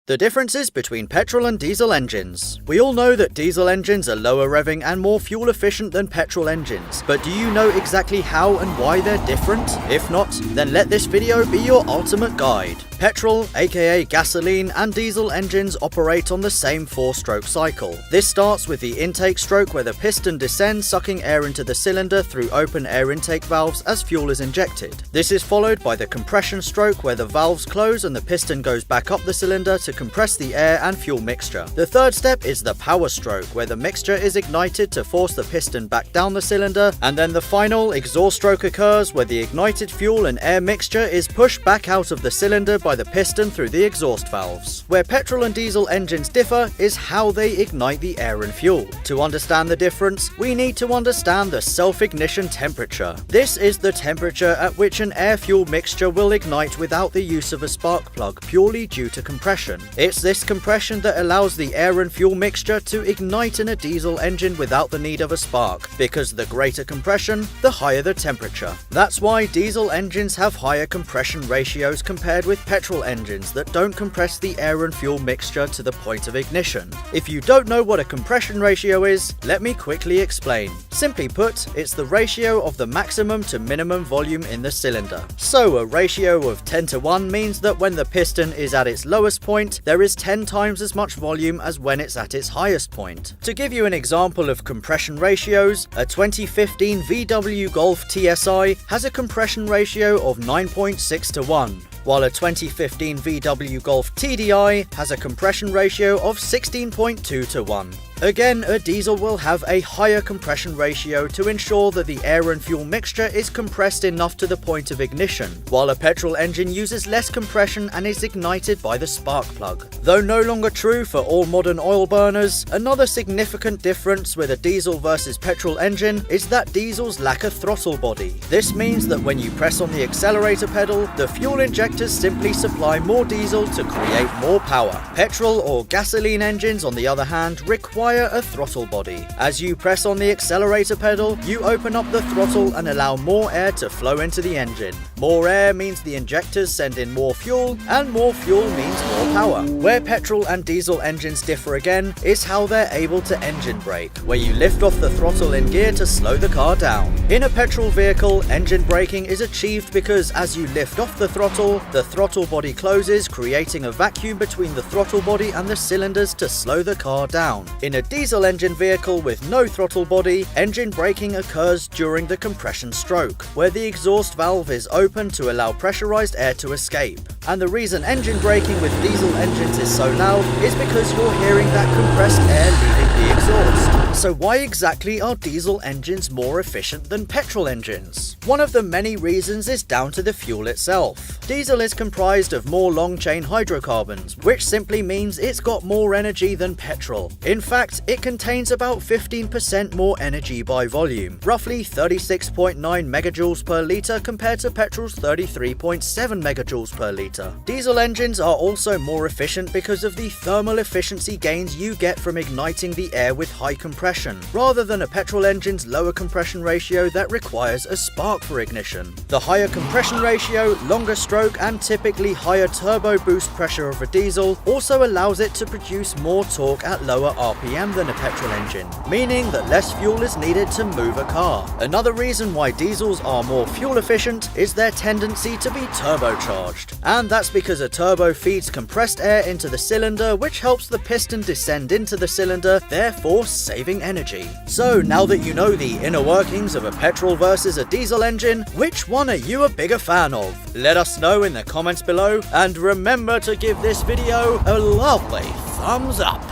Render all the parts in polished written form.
The differences between petrol and diesel engines. We all know that diesel engines are lower revving and more fuel efficient than petrol engines, but do you know exactly how and why they're different? If not, then let this video be your ultimate guide. Petrol, aka gasoline, and diesel engines operate on the same 4-stroke cycle. This starts with the intake stroke where the piston descends, sucking air into the cylinder through open air intake valves as fuel is injected. This is followed by the compression stroke where the valves close and the piston goes back up the cylinder to compress the air and fuel mixture. The third step is the power stroke where the mixture is ignited to force the piston back down the cylinder, and then the final exhaust stroke occurs where the ignited fuel and air mixture is pushed back out of the cylinder by the piston through the exhaust valves. Where petrol and diesel engines differ is how they ignite the air and fuel. To understand the difference, we need to understand the self-ignition temperature. This is the temperature at which an air-fuel mixture will ignite without the use of a spark plug purely due to compression. It's this compression that allows the air and fuel mixture to ignite in a diesel engine without the need of a spark, because the greater compression, the higher the temperature. That's why diesel engines have higher compression ratios compared with petrol engines that don't compress the air and fuel mixture to the point of ignition. If you don't know what a compression ratio is, let me quickly explain. Simply put, it's the ratio of the maximum to minimum volume in the cylinder. So a ratio of 10:1 means that when the piston is at its lowest point, there is 10 times as much volume as when it's at its highest point. To give you an example of compression ratios, a 2015 VW Golf TSI has a compression ratio of 9.6:1. while a 2015 VW Golf TDI has a compression ratio of 16.2:1. Again, a diesel will have a higher compression ratio to ensure that the air and fuel mixture is compressed enough to the point of ignition, while a petrol engine uses less compression and is ignited by the spark plug. Though no longer true for all modern oil burners, another significant difference with a diesel versus petrol engine is that diesels lack a throttle body. This means that when you press on the accelerator pedal, the fuel injectors simply supply more diesel to create more power. Petrol or gasoline engines, on the other hand, require a throttle body. As you press on the accelerator pedal, you open up the throttle and allow more air to flow into the engine. More air means the injectors send in more fuel, and more fuel means more power. Where petrol and diesel engines differ again is how they're able to engine brake, where you lift off the throttle in gear to slow the car down. In a petrol vehicle, engine braking is achieved because as you lift off the throttle body closes, creating a vacuum between the throttle body and the cylinders to slow the car down. In a diesel engine vehicle with no throttle body, engine braking occurs during the compression stroke, where the exhaust valve is open to allow pressurized air to escape. And the reason engine braking with diesel engines is so loud is because you're hearing that compressed air leaving the exhaust. So why exactly are diesel engines more efficient than petrol engines? One of the many reasons is down to the fuel itself. Diesel is comprised of more long-chain hydrocarbons, which simply means it's got more energy than petrol. In fact, it contains about 15% more energy by volume, roughly 36.9 megajoules per litre compared to petrol's 33.7 megajoules per litre. Diesel engines are also more efficient because of the thermal efficiency gains you get from igniting the air with high compression, rather than a petrol engine's lower compression ratio that requires a spark for ignition. The higher compression ratio, longer stroke, and typically higher turbo boost pressure of a diesel also allows it to produce more torque at lower RPM than a petrol engine, meaning that less fuel is needed to move a car. Another reason why diesels are more fuel efficient is their tendency to be turbocharged, and that's because a turbo feeds compressed air into the cylinder, which helps the piston descend into the cylinder, therefore saving energy. So now that you know the inner workings of a petrol versus a diesel engine, which one are you a bigger fan of? Let us know in the comments below, and remember to give this video a lovely thumbs up.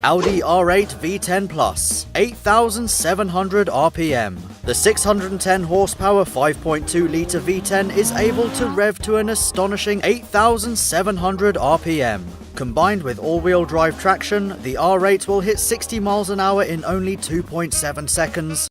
Audi R8 V10 Plus, 8,700 RPM. The 610 horsepower 5.2 litre V10 is able to rev to an astonishing 8,700 RPM. Combined with all-wheel drive traction, the R8 will hit 60 miles an hour in only 2.7 seconds,